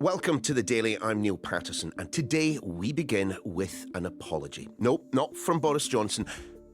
Welcome to The Daily. I'm Niall Paterson, and today we begin with an apology. No, not from Boris Johnson,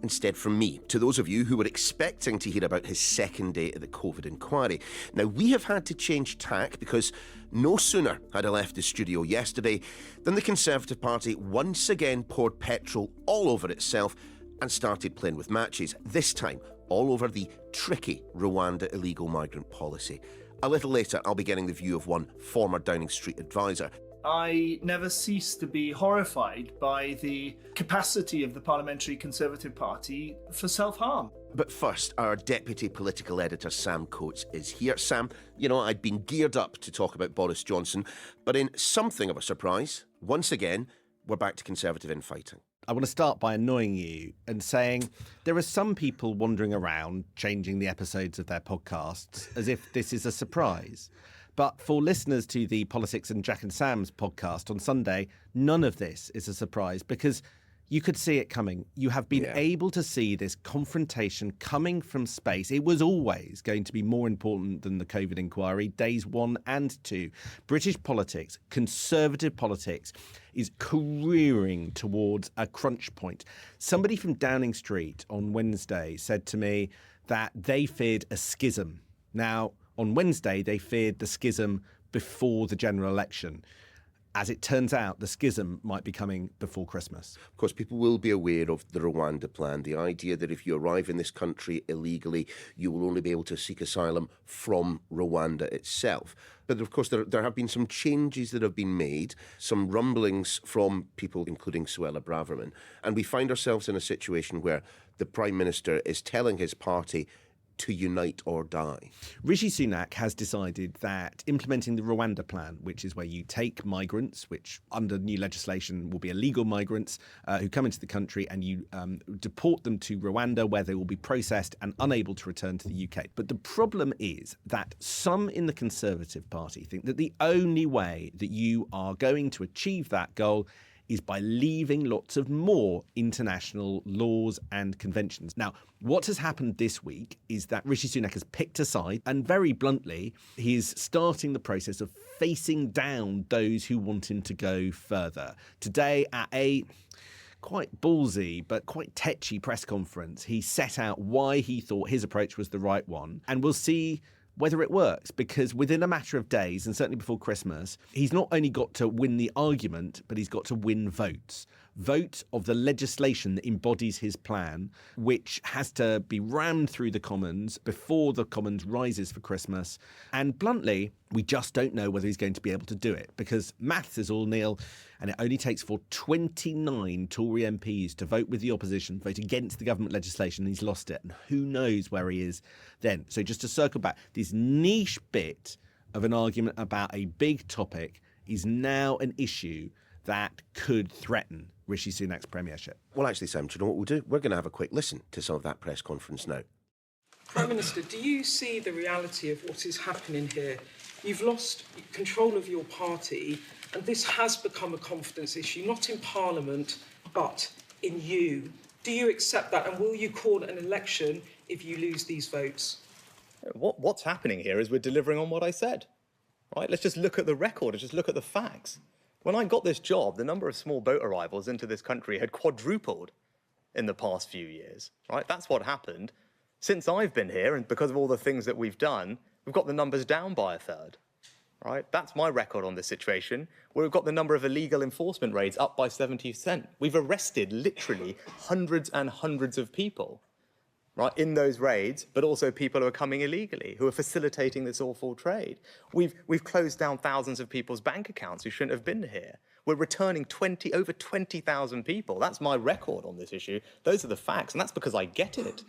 instead from me, to those of you who were expecting to hear about his second day at the COVID inquiry. Now, we have had to change tack because no sooner had I left the studio yesterday than the Conservative Party once again poured petrol all over itself and started playing with matches, this time all over the tricky Rwanda illegal migrant policy. A little later, I'll be getting the view of one former Downing Street advisor. I never cease to be horrified by the capacity of the Parliamentary Conservative Party for self-harm. But first, our deputy political editor, Sam Coates, is here. Sam, I'd been geared up to talk about Boris Johnson, but in something of a surprise, once again, we're back to Conservative infighting. I want to start by annoying you and saying there are some people wandering around changing the episodes of their podcasts as if this is a surprise. But for listeners to the Politics and Jack and Sam's podcast on Sunday, none of this is a surprise because you could see it coming. You have been able to see this confrontation coming from space. It was always going to be more important than the COVID inquiry, days 1 and 2. British politics, Conservative politics, is careering towards a crunch point. Somebody from Downing Street on Wednesday said to me that they feared a schism. Now, on Wednesday, they feared the schism before the general election. As it turns out, the schism might be coming before Christmas. Of course, people will be aware of the Rwanda plan, the idea that if you arrive in this country illegally, you will only be able to seek asylum from Rwanda itself. But of course, there have been some changes that have been made, some rumblings from people, including Suella Braverman. And we find ourselves in a situation where the Prime Minister is telling his party to unite or die. Rishi Sunak has decided that implementing the Rwanda plan, which is where you take migrants, which under new legislation will be illegal migrants who come into the country, and you deport them to Rwanda where they will be processed and unable to return to the UK. But the problem is that some in the Conservative Party think that the only way that you are going to achieve that goal is by leaving lots of more international laws and conventions. Now, what has happened this week is that Rishi Sunak has picked a side, and very bluntly, he is starting the process of facing down those who want him to go further. Today, at a quite ballsy but quite tetchy press conference, he set out why he thought his approach was the right one, and we'll see whether it works, because within a matter of days, and certainly before Christmas, he's not only got to win the argument, but he's got to win votes. Vote of the legislation that embodies his plan, which has to be rammed through the Commons before the Commons rises for Christmas. And bluntly, we just don't know whether he's going to be able to do it, because maths is all nil, and it only takes for 29 Tory MPs to vote with the opposition, vote against the government legislation, and he's lost it. And who knows where he is then. So just to circle back, this niche bit of an argument about a big topic is now an issue that could threaten Rishi Sunak's premiership. Well, actually, Sam, do you know what we'll do? We're going to have a quick listen to some of that press conference now. Prime Minister, do you see the reality of what is happening here? You've lost control of your party, and this has become a confidence issue, not in Parliament, but in you. Do you accept that, and will you call an election if you lose these votes? What's happening here is we're delivering on what I said, right? Let's just look at the record, let's just look at the facts. When I got this job, the number of small boat arrivals into this country had quadrupled in the past few years, right? That's what happened. Since I've been here, and because of all the things that we've done, we've got the numbers down by a third, right? That's my record on this situation, where we've got the number of illegal enforcement raids up by 70%. We've arrested literally hundreds and hundreds of people, right, in those raids, but also people who are coming illegally, who are facilitating this awful trade. We've closed down thousands of people's bank accounts who shouldn't have been here. We're returning over 20,000 people. That's my record on this issue. Those are the facts, and that's because I get it.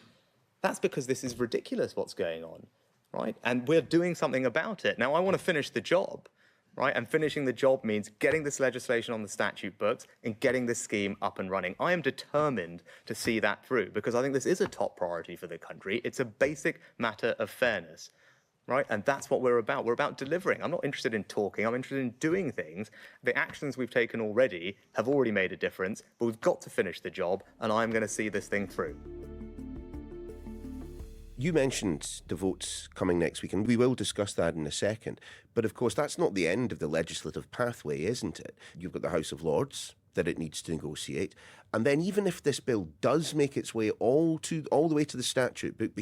That's because this is ridiculous what's going on, right? And we're doing something about it. Now, I want to finish the job, right? And finishing the job means getting this legislation on the statute books and getting this scheme up and running. I am determined to see that through because I think this is a top priority for the country. It's a basic matter of fairness, right? And that's what we're about. We're about delivering. I'm not interested in talking. I'm interested in doing things. The actions we've taken already have already made a difference, but we've got to finish the job, and I'm going to see this thing through. You mentioned the votes coming next week, and we will discuss that in a second. But of course, that's not the end of the legislative pathway, isn't it? You've got the House of Lords that it needs to negotiate. And then even if this bill does make its way all the way to the statute, but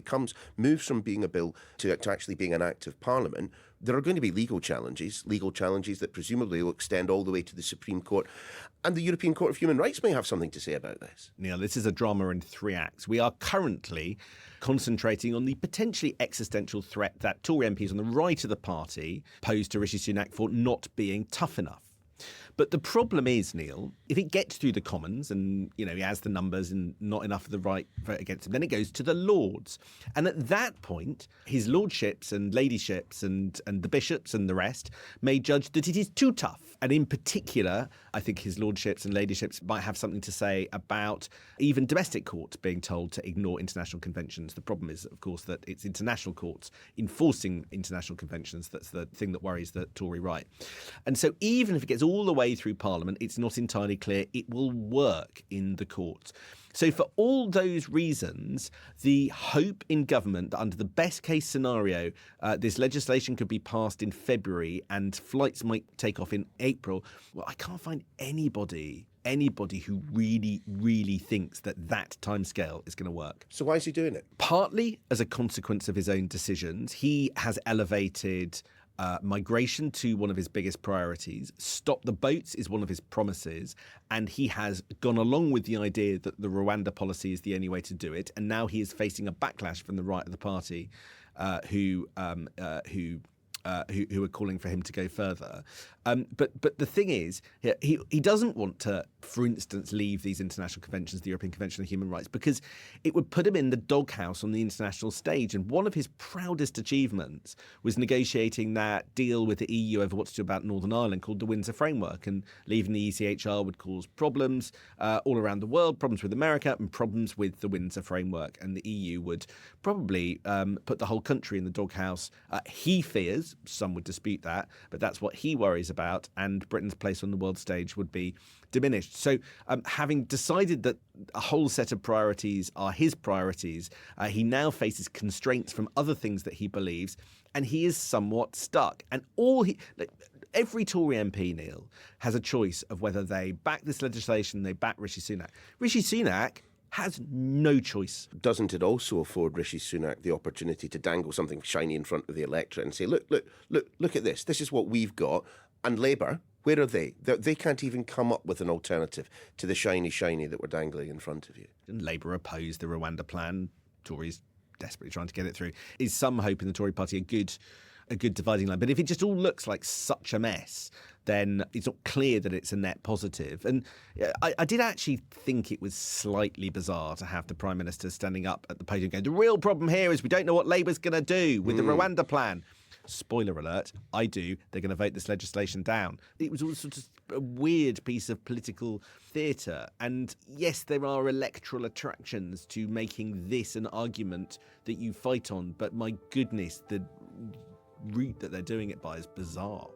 moves from being a bill to actually being an act of Parliament, there are going to be legal challenges that presumably will extend all the way to the Supreme Court. And the European Court of Human Rights may have something to say about this. Neil, this is a drama in 3 acts. We are currently concentrating on the potentially existential threat that Tory MPs on the right of the party pose to Rishi Sunak for not being tough enough. But the problem is, Neil, if it gets through the Commons and, he has the numbers and not enough of the right vote against him, then it goes to the Lords. And at that point, his lordships and ladyships and the bishops and the rest may judge that it is too tough. And in particular, I think his lordships and ladyships might have something to say about even domestic courts being told to ignore international conventions. The problem is, of course, that it's international courts enforcing international conventions. That's the thing that worries the Tory right. And so even if it gets all the way through Parliament, it's not entirely clear it will work in the courts. So for all those reasons, the hope in government that under the best case scenario, this legislation could be passed in February and flights might take off in April, well, I can't find anybody who really, really thinks that timescale is going to work. So why is he doing it? Partly as a consequence of his own decisions. He has elevated migration to one of his biggest priorities. Stop the boats is one of his promises. And he has gone along with the idea that the Rwanda policy is the only way to do it. And now he is facing a backlash from the right of the party who are calling for him to go further. But the thing is, he doesn't want to, for instance, leave these international conventions, the European Convention on Human Rights, because it would put him in the doghouse on the international stage. And one of his proudest achievements was negotiating that deal with the EU over what to do about Northern Ireland called the Windsor Framework. And leaving the ECHR would cause problems all around the world, problems with America and problems with the Windsor Framework. And the EU would probably put the whole country in the doghouse. He fears, some would dispute that, but that's what he worries about, and Britain's place on the world stage would be diminished. So having decided that a whole set of priorities are his priorities, he now faces constraints from other things that he believes, and he is somewhat stuck. And every Tory MP, Neil, has a choice of whether they back this legislation, they back Rishi Sunak. Rishi Sunak has no choice. Doesn't it also afford Rishi Sunak the opportunity to dangle something shiny in front of the electorate and say, look at this. This is what we've got. And Labour, where are they? They can't even come up with an alternative to the shiny that we're dangling in front of you. And Labour opposed the Rwanda plan. Tories desperately trying to get it through. Is some hope in the Tory party a good dividing line? But if it just all looks like such a mess, then it's not clear that it's a net positive. And I did actually think it was slightly bizarre to have the Prime Minister standing up at the podium going, the real problem here is we don't know what Labour's going to do with the Rwanda plan. Spoiler alert, I do. They're going to vote this legislation down. It was all sort of a weird piece of political theatre. And yes, there are electoral attractions to making this an argument that you fight on. But my goodness, the route that they're doing it by is bizarre.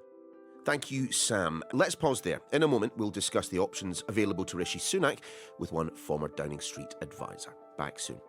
Thank you, Sam. Let's pause there. In a moment, we'll discuss the options available to Rishi Sunak with one former Downing Street advisor. Back soon.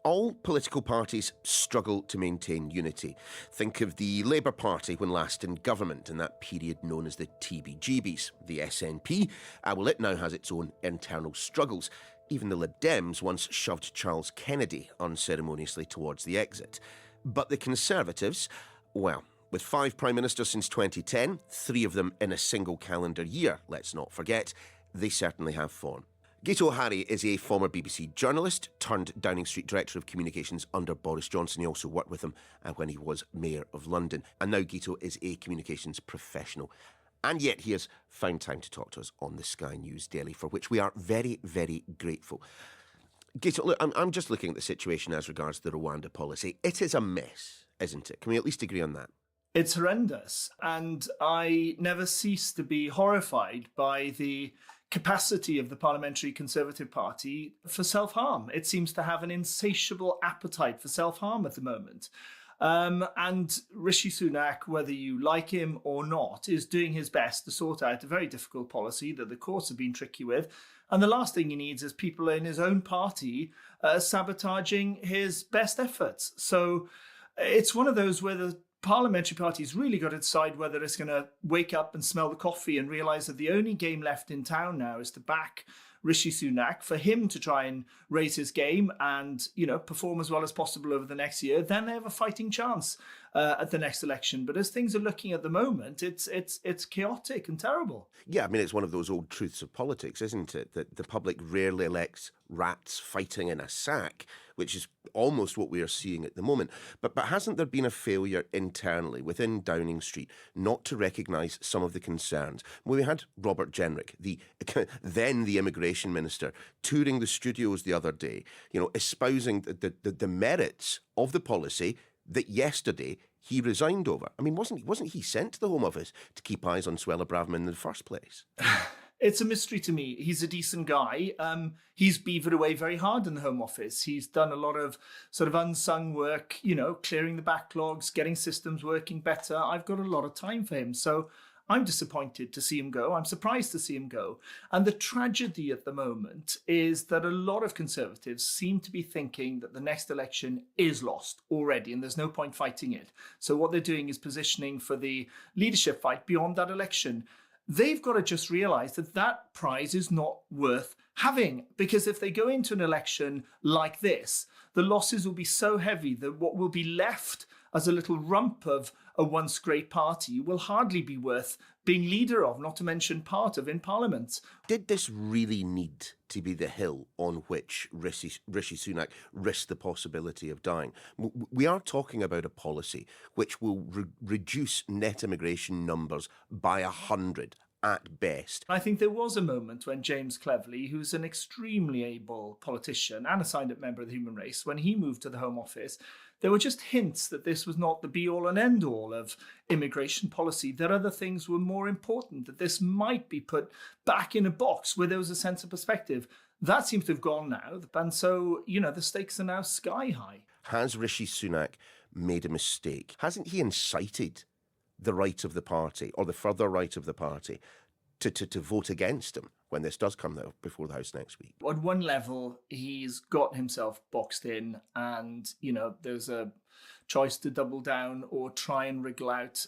All political parties struggle to maintain unity. Think of the Labour Party when last in government in that period known as the TBGBs. The SNP, well, it now has its own internal struggles. Even the Lib Dems once shoved Charles Kennedy unceremoniously towards the exit. But the Conservatives, well, with 5 Prime Ministers since 2010, 3 of them in a single calendar year, let's not forget, they certainly have form. Guto Harri is a former BBC journalist turned Downing Street Director of Communications under Boris Johnson. He also worked with him when he was Mayor of London. And now Guto is a communications professional. And yet he has found time to talk to us on the Sky News Daily, for which we are very, very grateful. Guto, look, I'm just looking at the situation as regards the Rwanda policy. It is a mess, isn't it? Can we at least agree on that? It's horrendous. And I never cease to be horrified by the capacity of the Parliamentary Conservative Party for self-harm. It seems to have an insatiable appetite for self-harm at the moment. And Rishi Sunak, whether you like him or not, is doing his best to sort out a very difficult policy that the courts have been tricky with. And the last thing he needs is people in his own party sabotaging his best efforts. So it's one of those where the parliamentary party's really got to decide whether it's going to wake up and smell the coffee and realise that the only game left in town now is to back Rishi Sunak, for him to try and raise his game and, perform as well as possible over the next year. Then they have a fighting chance at the next election. But as things are looking at the moment, it's chaotic and terrible. Yeah, I mean, it's one of those old truths of politics, isn't it? That the public rarely elects rats fighting in a sack, which is almost what we are seeing at the moment. But hasn't there been a failure internally within Downing Street not to recognise some of the concerns? We had Robert Jenrick, then the immigration minister, touring the studios the other day, espousing the merits of the policy that yesterday he resigned over. I mean, wasn't he sent to the Home Office to keep eyes on Suella Braverman in the first place? It's a mystery to me. He's a decent guy. He's beavered away very hard in the Home Office. He's done a lot of sort of unsung work, clearing the backlogs, getting systems working better. I've got a lot of time for him. So I'm disappointed to see him go. I'm surprised to see him go. And the tragedy at the moment is that a lot of Conservatives seem to be thinking that the next election is lost already and there's no point fighting it. So what they're doing is positioning for the leadership fight beyond that election. They've got to just realise that that prize is not worth having, because if they go into an election like this, the losses will be so heavy that what will be left as a little rump of a once great party will hardly be worth being leader of, not to mention part of in Parliament. Did this really need to be the hill on which Rishi Sunak risked the possibility of dying? We are talking about a policy which will reduce net immigration numbers by 100 at best. I think there was a moment when James Cleverly, who's an extremely able politician and a signed-up member of the human race, when he moved to the Home Office, there were just hints that this was not the be-all and end-all of immigration policy, that other things were more important, that this might be put back in a box where there was a sense of perspective. That seems to have gone now, and so, the stakes are now sky high. Has Rishi Sunak made a mistake? Hasn't he incited the right of the party, or the further right of the party, to vote against him when this does come before the House next week? On one level, he's got himself boxed in, and there's a choice to double down or try and wriggle out.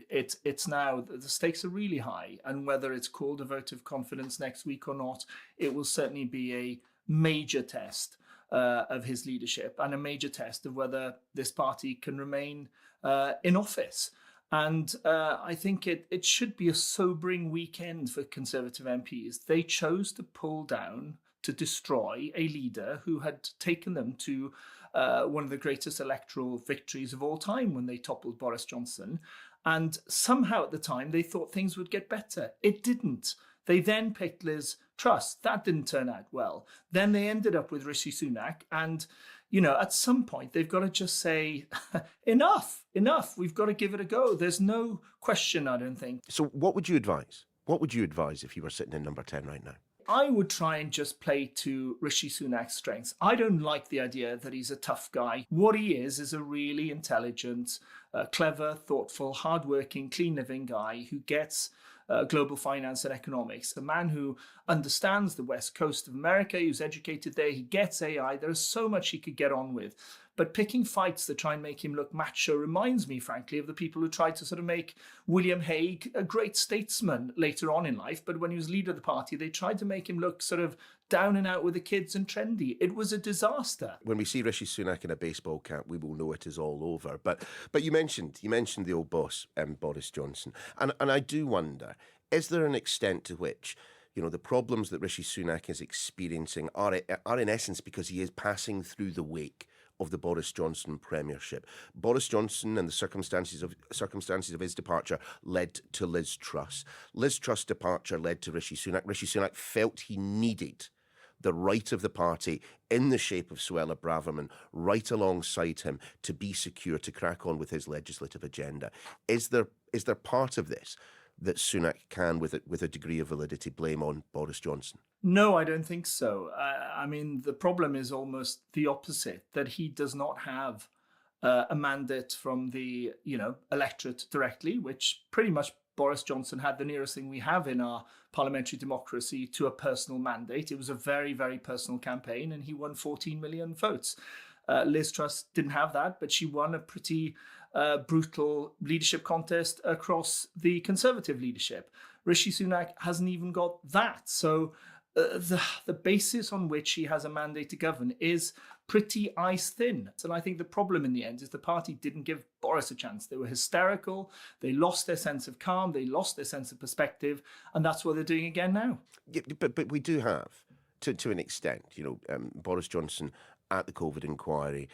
It's now the stakes are really high, and whether it's called a vote of confidence next week or not, it will certainly be a major test of his leadership and a major test of whether this party can remain in office. And I think it should be a sobering weekend for Conservative MPs. They chose to pull down, to destroy a leader who had taken them to one of the greatest electoral victories of all time when they toppled Boris Johnson. And somehow at the time they thought things would get better. It didn't. They then picked Liz Truss. That didn't turn out well. Then they ended up with Rishi Sunak. And, at some point, they've got to just say, enough. We've got to give it a go. There's no question, I don't think. So what would you advise? What would you advise if you were sitting in number 10 right now? I would try and just play to Rishi Sunak's strengths. I don't like the idea that he's a tough guy. What he is a really intelligent, clever, thoughtful, hardworking, clean-living guy who gets global finance and economics, a man who understands the West Coast of America, who's educated there, he gets AI. There's so much he could get on with. But picking fights that try and make him look macho reminds me, frankly, of the people who tried to sort of make William Hague a great statesman later on in life. But when he was leader of the party, they tried to make him look sort of down and out with the kids and trendy. It was a disaster. When we see Rishi Sunak in a baseball cap, we will know it is all over. But you mentioned the old boss, Boris Johnson. And I do wonder, is there an extent to which the problems that Rishi Sunak is experiencing are in essence because he is passing through the wake of the Boris Johnson premiership? Boris Johnson and the circumstances of his departure led to Liz Truss. Liz Truss' departure led to Rishi Sunak. Rishi Sunak felt he needed the right of the party in the shape of Suella Braverman right alongside him to be secure, to crack on with his legislative agenda. Is there part of this that Sunak can, with a degree of validity, blame on Boris Johnson? No, I don't think so. I mean, the problem is almost the opposite, that he does not have a mandate from the electorate directly, which pretty much Boris Johnson had the nearest thing we have in our parliamentary democracy to a personal mandate. It was a very, very personal campaign, and he won 14 million votes. Liz Truss didn't have that, but she won a pretty brutal leadership contest across the Conservative leadership. Rishi Sunak hasn't even got that. So the basis on which he has a mandate to govern is pretty ice thin. And I think the problem in the end is the party didn't give Boris a chance. They were hysterical. They lost their sense of calm. They lost their sense of perspective. And that's what they're doing again now. Yeah, but we do have, to an extent, Boris Johnson at the COVID inquiry,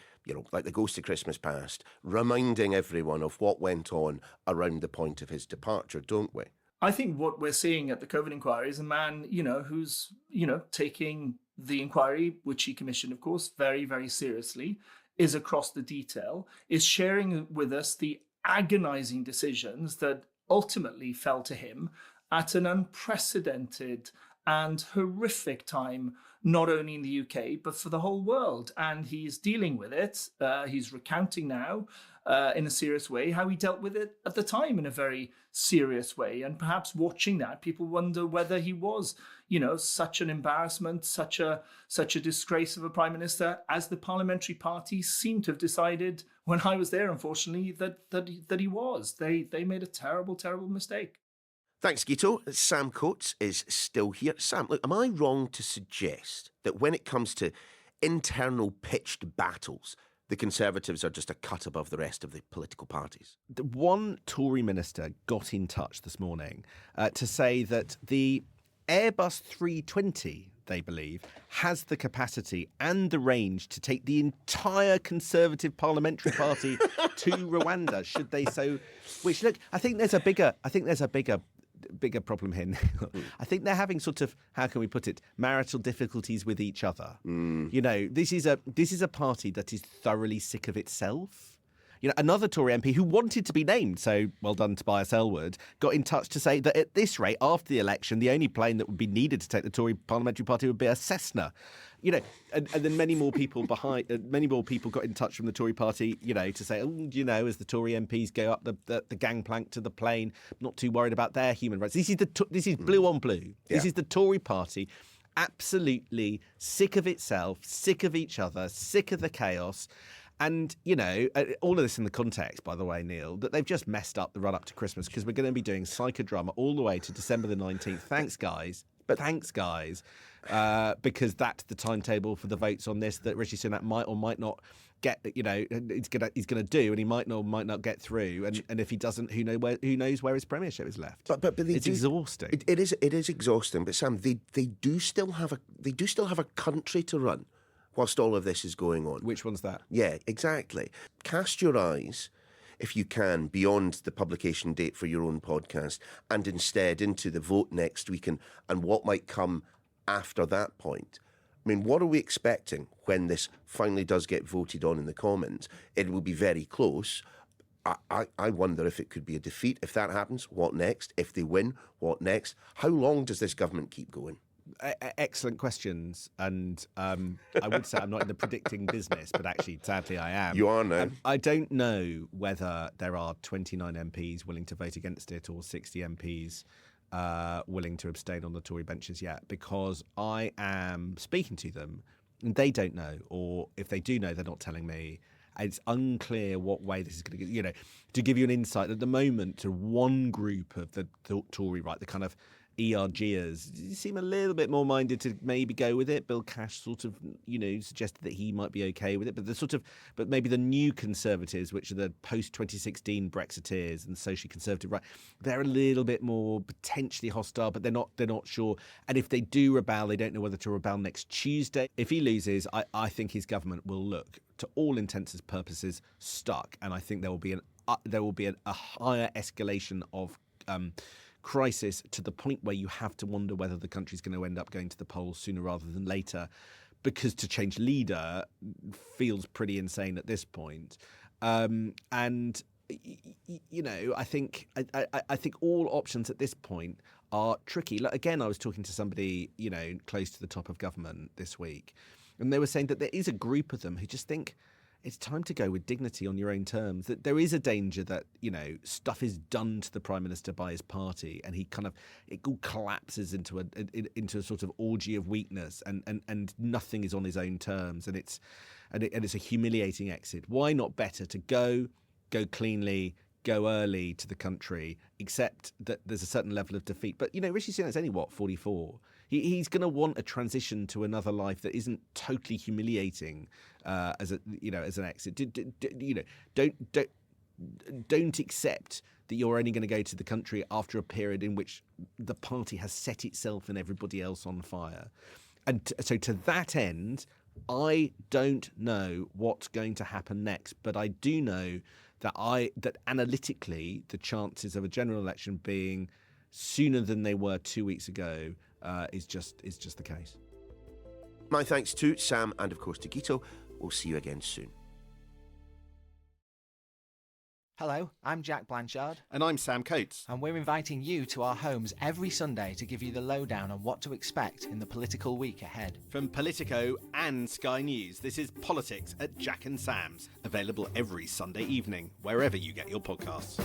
like the ghost of Christmas past, reminding everyone of what went on around the point of his departure, don't we? I think what we're seeing at the COVID inquiry is a man, who's, taking the inquiry, which he commissioned, of course, very, very seriously, is across the detail, is sharing with us the agonizing decisions that ultimately fell to him at an unprecedented and horrific time, not only in the UK, but for the whole world. And he's dealing with it. He's recounting now in a serious way how he dealt with it at the time in a very serious way. And perhaps watching that, people wonder whether he was, such an embarrassment, such a disgrace of a prime minister, as the parliamentary party seemed to have decided when I was there, unfortunately, that he was. They made a terrible, terrible mistake. Thanks, Guto. Sam Coates is still here. Sam, look, am I wrong to suggest that when it comes to internal pitched battles, the Conservatives are just a cut above the rest of the political parties? The one Tory minister got in touch this morning to say that the Airbus 320, they believe, has the capacity and the range to take the entire Conservative parliamentary party to Rwanda, should they so wish. Look, I think there's a bigger problem here. I think they're having sort of, how can we put it, marital difficulties with each other. This is a party that is thoroughly sick of itself. Another Tory MP who wanted to be named, so well done Tobias Ellwood, got in touch to say that at this rate, after the election, the only plane that would be needed to take the Tory parliamentary party would be a Cessna. And then many more people got in touch from the Tory party, to say, as the Tory MPs go up the gangplank to the plane, not too worried about their human rights. This is blue on blue. Yeah. This is the Tory party, absolutely sick of itself, sick of each other, sick of the chaos. And, all of this in the context, by the way, Neil, that they've just messed up the run up to Christmas, because we're going to be doing psychodrama all the way to December the 19th. Thanks, guys. Because that's the timetable for the votes on this that Rishi Sunak might or might not get, he's going to do, and he might or might not get through. And if he doesn't, who knows where his premiership is left? But it's exhausting. It is exhausting. But Sam, they do still have a country to run whilst all of this is going on. Which one's that? Yeah, exactly. Cast your eyes, if you can, beyond the publication date for your own podcast, and instead into the vote next week and what might come after that point. I mean, what are we expecting when this finally does get voted on in the Commons? It will be very close. I wonder if it could be a defeat. If that happens, what next? If they win, what next? How long does this government keep going? Excellent questions, and I would say I'm not in the predicting business, but actually, sadly, I am. You are now. I don't know whether there are 29 MPs willing to vote against it or 60 MPs willing to abstain on the Tory benches yet, because I am speaking to them, and they don't know, or if they do know, they're not telling me. It's unclear what way this is going to go. To give you an insight, at the moment, to one group of the Tory right, the kind of ERGers seem a little bit more minded to maybe go with it. Bill Cash sort of, suggested that he might be okay with it, but maybe the new Conservatives, which are the post-2016 Brexiteers and socially conservative right, they're a little bit more potentially hostile, but they're not sure. And if they do rebel, they don't know whether to rebel next Tuesday. If he loses, I think his government will look, to all intents and purposes, stuck. And I think there will be a higher escalation of crisis, to the point where you have to wonder whether the country's going to end up going to the polls sooner rather than later, because to change leader feels pretty insane at this point. I think all options at this point are tricky. Like, again, I was talking to somebody close to the top of government this week, and they were saying that there is a group of them who just think it's time to go with dignity on your own terms. That there is a danger that, you know, stuff is done to the Prime Minister by his party, and it all collapses into a sort of orgy of weakness, and nothing is on his own terms, and it's a humiliating exit. Why not better to go cleanly, go early to the country, except that there's a certain level of defeat. But, you know, Rishi Sunak's only, 44? He's going to want a transition to another life that isn't totally humiliating as an exit. Don't accept that you're only going to go to the country after a period in which the party has set itself and everybody else on fire. And so to that end, I don't know what's going to happen next, but I do know that analytically the chances of a general election being sooner than they were 2 weeks ago is just the case. My thanks to Sam and, of course, to Guto. We'll see you again soon. Hello, I'm Jack Blanchard. And I'm Sam Coates. And we're inviting you to our homes every Sunday to give you the lowdown on what to expect in the political week ahead. From Politico and Sky News, this is Politics at Jack and Sam's. Available every Sunday evening, wherever you get your podcasts.